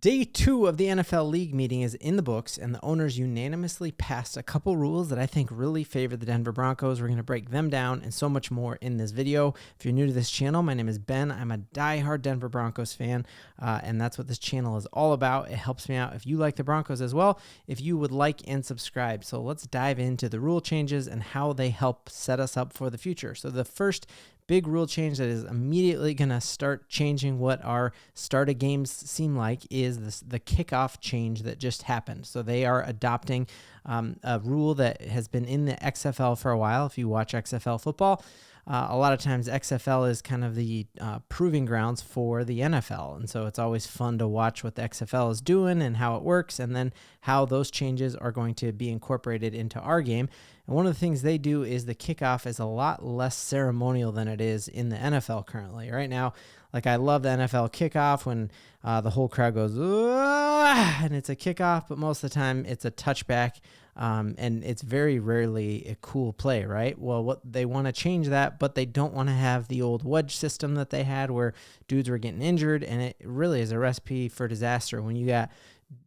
Day 2 of the NFL League meeting is in the books, and the owners unanimously passed a couple rules that I think really favor the Denver Broncos. We're going to break them down and so much more in this video. If you're new to this channel, my name is Ben. I'm a diehard Denver Broncos fan, and that's what this channel is all about. It helps me out if you like the Broncos as well, if you would like and subscribe. So let's dive into the rule changes and how they help set us up for the future. So the first big rule change that is immediately going to start changing what our start of games seem like is the kickoff change that just happened. So they are adopting a rule that has been in the XFL for a while. If you watch XFL football, a lot of times XFL is kind of the proving grounds for the NFL. And so it's always fun to watch what the XFL is doing and how it works, and then how those changes are going to be incorporated into our game. And one of the things they do is the kickoff is a lot less ceremonial than it is in the NFL currently. Right now, like I love the NFL kickoff when the whole crowd goes, and it's a kickoff, but most of the time it's a touchback. And it's very rarely a cool play, right? Well, what they want to change that, but they don't want to have the old wedge system that they had where dudes were getting injured, and it really is a recipe for disaster when you got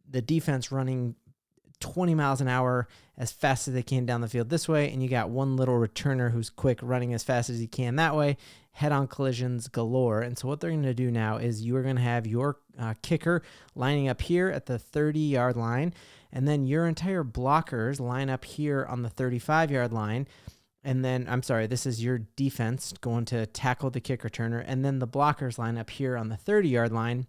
the defense running 20 miles an hour as fast as they can down the field this way, and you got one little returner who's quick running as fast as he can that way, head-on collisions galore. And so what they're going to do now is you are going to have your kicker lining up here at the 30-yard line, and then your entire blockers line up here on the 35-yard line. And then, this is your defense going to tackle the kick returner, and then the blockers line up here on the 30-yard line.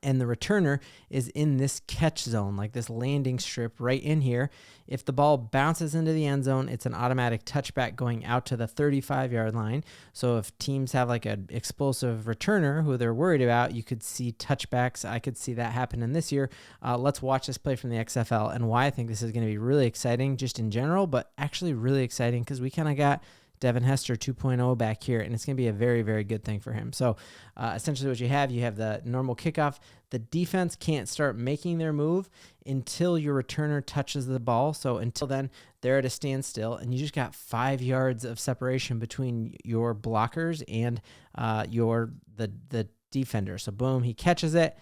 And the returner is in this catch zone, like this landing strip right in here. If the ball bounces into the end zone, it's an automatic touchback going out to the 35-yard line. So if teams have like an explosive returner who they're worried about, you could see touchbacks. I could see that happening this year. Let's watch this play from the XFL and why I think this is going to be really exciting just in general, but actually really exciting because we kind of got Devin Hester 2.0 back here, and it's going to be a very, very good thing for him. So essentially what you have the normal kickoff. The defense can't start making their move until your returner touches the ball. So until then, they're at a standstill, and you just got 5 yards of separation between your blockers and the defender. So boom, he catches it.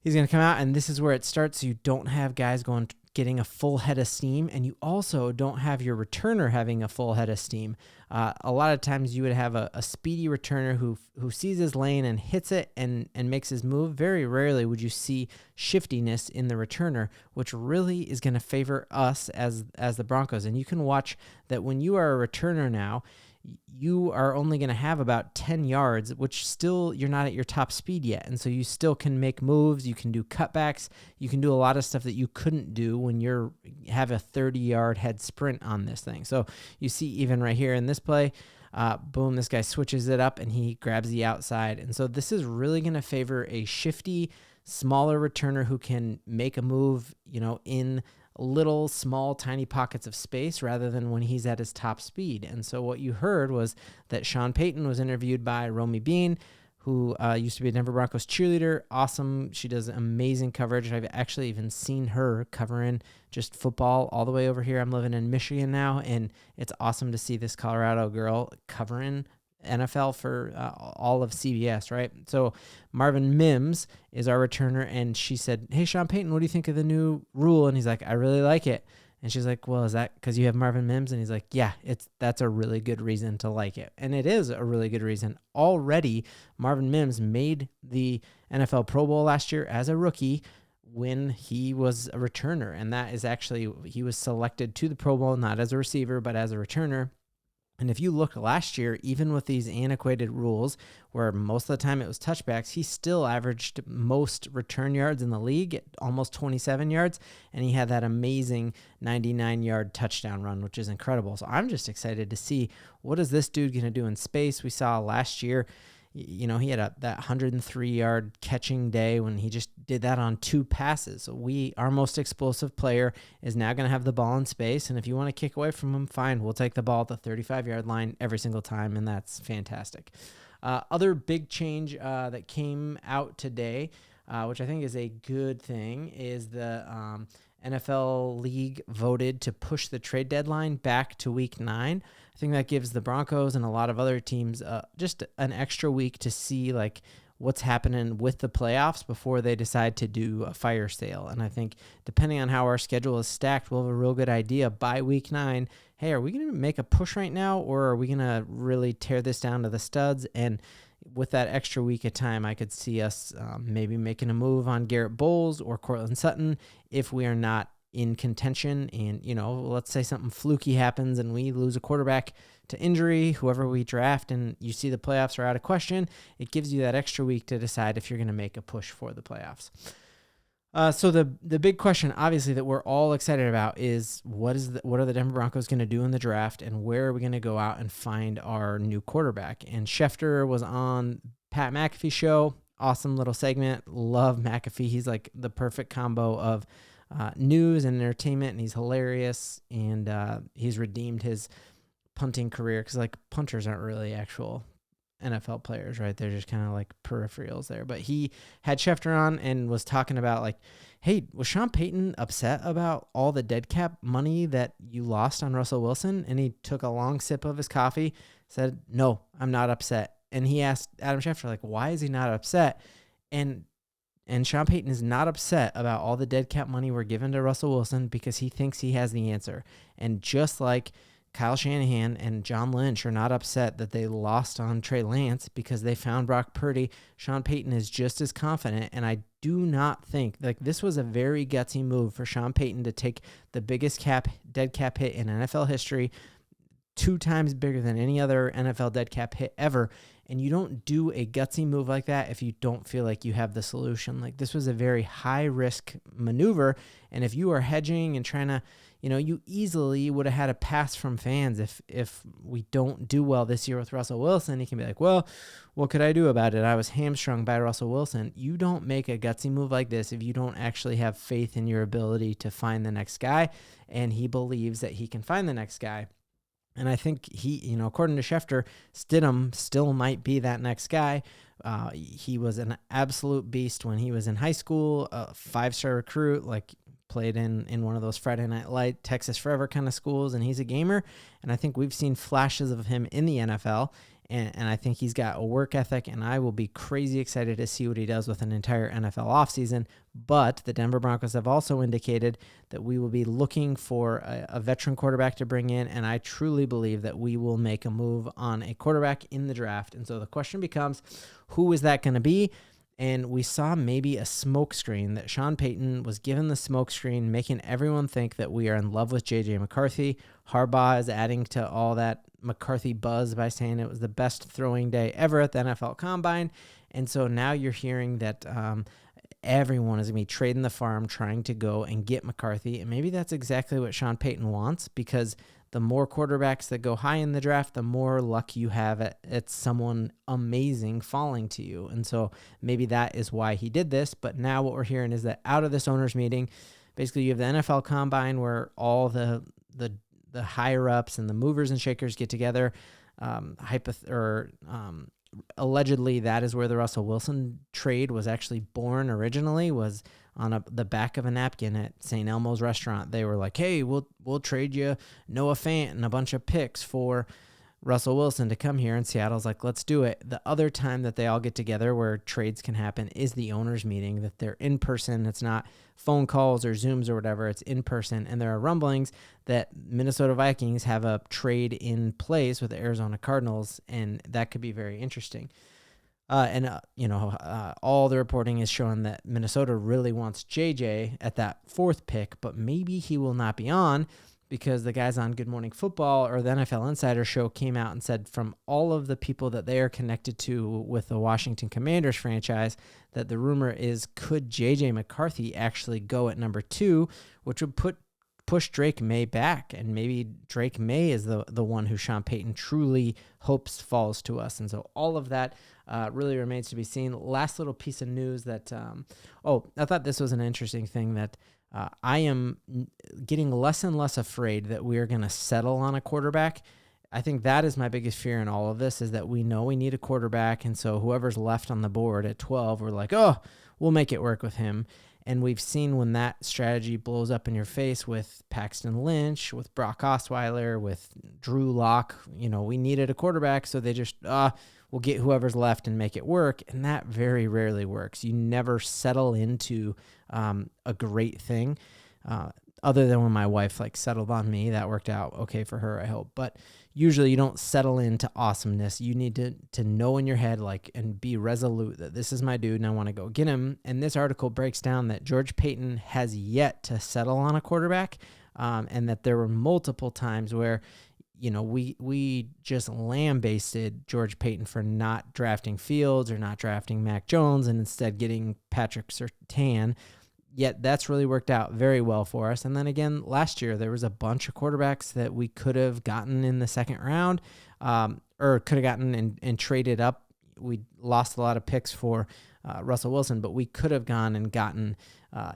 He's going to come out, and this is where it starts. You don't have guys getting a full head of steam, and you also don't have your returner having a full head of steam. A lot of times you would have a speedy returner who sees his lane and hits it and makes his move. Very rarely would you see shiftiness in the returner, which really is going to favor us as the Broncos. And you can watch that when you are a returner now, you are only going to have about 10 yards, which still you're not at your top speed yet. And so you still can make moves. You can do cutbacks. You can do a lot of stuff that you couldn't do when you have a 30-yard head sprint on this thing. So you see even right here in this play, boom, this guy switches it up and he grabs the outside. And so this is really going to favor a shifty, smaller returner who can make a move, in little small tiny pockets of space rather than when he's at his top speed. And so what you heard was that Sean Payton was interviewed by Romy Bean, who used to be a Denver Broncos cheerleader. Awesome. She does amazing coverage. I've actually even seen her covering just football all the way over here. I'm living in Michigan now, and it's awesome to see this Colorado girl covering NFL for all of CBS, right? So Marvin Mimms is our returner, and she said, "Hey, Sean Payton, what do you think of the new rule?" And he's like, "I really like it." And she's like, "Well, is that because you have Marvin Mimms?" And he's like, "Yeah, that's a really good reason to like it." And it is a really good reason. Already, Marvin Mimms made the NFL Pro Bowl last year as a rookie when he was a returner. And that is actually, he was selected to the Pro Bowl, not as a receiver, but as a returner. And if you look last year, even with these antiquated rules where most of the time it was touchbacks, he still averaged most return yards in the league at almost 27 yards. And he had that amazing 99-yard touchdown run, which is incredible. So I'm just excited to see what is this dude going to do in space. We saw last year, he had that 103-yard catching day when he just did that on 2 passes. So our most explosive player is now going to have the ball in space. And if you want to kick away from him, fine. We'll take the ball at the 35-yard line every single time, and that's fantastic. Other big change that came out today, which I think is a good thing, is the NFL League voted to push the trade deadline back to week 9. I think that gives the Broncos and a lot of other teams just an extra week to see what's happening with the playoffs before they decide to do a fire sale. And I think depending on how our schedule is stacked, we'll have a real good idea by week 9. Hey, are we going to make a push right now, or are we going to really tear this down to the studs? And with that extra week of time, I could see us maybe making a move on Garrett Bowles or Cortland Sutton if we are not in contention. And, let's say something fluky happens and we lose a quarterback to injury, whoever we draft, and you see the playoffs are out of question, it gives you that extra week to decide if you're going to make a push for the playoffs. So the big question, obviously, that we're all excited about is what are the Denver Broncos going to do in the draft, and where are we going to go out and find our new quarterback? And Schefter was on Pat McAfee's show. Awesome little segment. Love McAfee. He's like the perfect combo of news and entertainment, and he's hilarious, and he's redeemed his punting career, because like punters aren't really actual NFL players, right? They're just kind of like peripherals there. But he had Schefter on and was talking about like, hey, was Sean Payton upset about all the dead cap money that you lost on Russell Wilson? And he took a long sip of his coffee, said, no, I'm not upset. And he asked Adam Schefter, like, why is he not upset? And Sean Payton is not upset about all the dead cap money we're giving to Russell Wilson, because he thinks he has the answer. And just like Kyle Shanahan and John Lynch are not upset that they lost on Trey Lance because they found Brock Purdy, Sean Payton is just as confident. And I do not think, like, this was a very gutsy move for Sean Payton to take the biggest dead cap hit in NFL history, 2 times bigger than any other NFL dead cap hit ever. And you don't do a gutsy move like that if you don't feel like you have the solution. Like, this was a very high risk maneuver. And if you are hedging and trying to, you easily would have had a pass from fans if we don't do well this year with Russell Wilson. He can be like, well, what could I do about it? I was hamstrung by Russell Wilson. You don't make a gutsy move like this if you don't actually have faith in your ability to find the next guy. And he believes that he can find the next guy. And I think he, according to Schefter, Stidham still might be that next guy. He was an absolute beast when he was in high school, a 5-star recruit, like played in one of those Friday Night Light, Texas Forever kind of schools, and he's a gamer. And I think we've seen flashes of him in the NFL, and I think he's got a work ethic, and I will be crazy excited to see what he does with an entire NFL offseason. But the Denver Broncos have also indicated that we will be looking for a veteran quarterback to bring in, and I truly believe that we will make a move on a quarterback in the draft. And so the question becomes, who is that going to be? And we saw maybe a smokescreen, that Sean Payton was given the smokescreen, making everyone think that we are in love with JJ McCarthy. Harbaugh is adding to all that McCarthy buzz by saying it was the best throwing day ever at the NFL Combine. And so now you're hearing that everyone is going to be trading the farm, trying to go and get McCarthy. And maybe that's exactly what Sean Payton wants, because the more quarterbacks that go high in the draft, the more luck you have at someone amazing falling to you. And so maybe that is why he did this. But now what we're hearing is that out of this owners meeting, basically you have the NFL Combine where all the higher ups and the movers and shakers get together. Allegedly, that is where the Russell Wilson trade was actually born originally, was on the back of a napkin at St. Elmo's restaurant. They were like, hey, we'll trade you Noah Fant and a bunch of picks for Russell Wilson to come here. And Seattle's like, let's do it. The other time that they all get together where trades can happen is the owners meeting, that they're in person. It's not phone calls or Zooms or whatever. It's in person. And there are rumblings that Minnesota Vikings have a trade in place with the Arizona Cardinals, and that could be very interesting. All the reporting is showing that Minnesota really wants JJ at that 4th pick, but maybe he will not be on, because the guys on Good Morning Football or the NFL Insider Show came out and said from all of the people that they are connected to with the Washington Commanders franchise, that the rumor is, could JJ McCarthy actually go at number 2, which would push Drake Maye back, and maybe Drake Maye is the one who Sean Payton truly hopes falls to us. And so all of that really remains to be seen. Last little piece of news that, I thought this was an interesting thing, that I am getting less and less afraid that we are going to settle on a quarterback. I think that is my biggest fear in all of this, is that we know we need a quarterback, and so whoever's left on the board at 12, we're like, oh, we'll make it work with him. And we've seen when that strategy blows up in your face with Paxton Lynch, with Brock Osweiler, with Drew Lock, we needed a quarterback, so they just, we'll get whoever's left and make it work. And that very rarely works. You never settle into a great thing. Other than when my wife like settled on me, that worked out okay for her, I hope. But usually you don't settle into awesomeness. You need to know in your head, like, and be resolute that this is my dude and I want to go get him. And this article breaks down that George Payton has yet to settle on a quarterback, and that there were multiple times where, you know, we just lambasted George Payton for not drafting Fields or not drafting Mac Jones and instead getting Patrick Surtain. Yet that's really worked out very well for us. And then again, last year, there was a bunch of quarterbacks that we could have gotten in the second round, or could have gotten and traded up. We lost a lot of picks for Russell Wilson, but we could have gone and gotten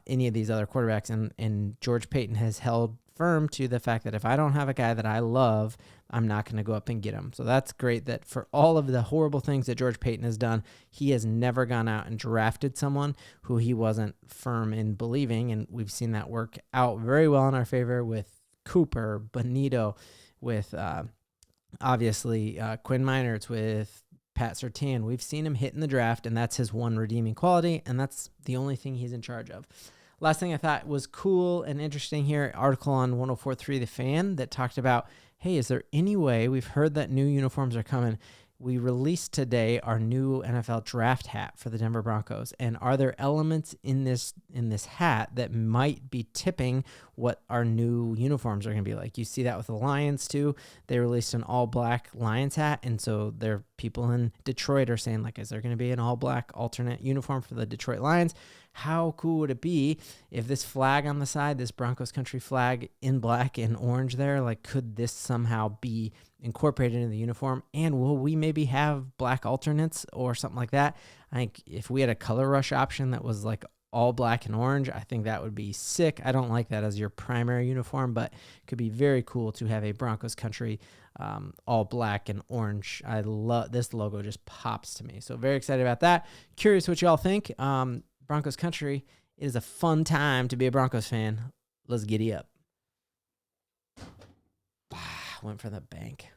any of these other quarterbacks. And George Payton has held firm to the fact that if I don't have a guy that I love, I'm not going to go up and get him. So that's great that for all of the horrible things that George Payton has done, he has never gone out and drafted someone who he wasn't firm in believing. And we've seen that work out very well in our favor with Cooper, Bonito, with obviously Quinn Meinerz, with Pat Surtain. We've seen him hit in the draft, and that's his one redeeming quality, and that's the only thing he's in charge of. Last thing I thought was cool and interesting here, article on 104.3 The Fan that talked about, hey, is there any way, we've heard that new uniforms are coming. We released today our new NFL draft hat for the Denver Broncos. And are there elements in this hat that might be tipping what our new uniforms are going to be like? You see that with the Lions too. They released an all-black Lions hat, and so there are people in Detroit are saying, like, is there going to be an all-black alternate uniform for the Detroit Lions? How cool would it be if this flag on the side, this Broncos country flag in black and orange there, like, could this somehow be incorporated into the uniform? And will we maybe have black alternates or something like that? I think if we had a color rush option that was like all black and orange, I think that would be sick. I don't like that as your primary uniform, but it could be very cool to have a Broncos country all black and orange. I love this logo, just pops to me. So very excited about that. Curious what y'all think. Broncos country, it is a fun time to be a Broncos fan. Let's giddy up. Went for the bank.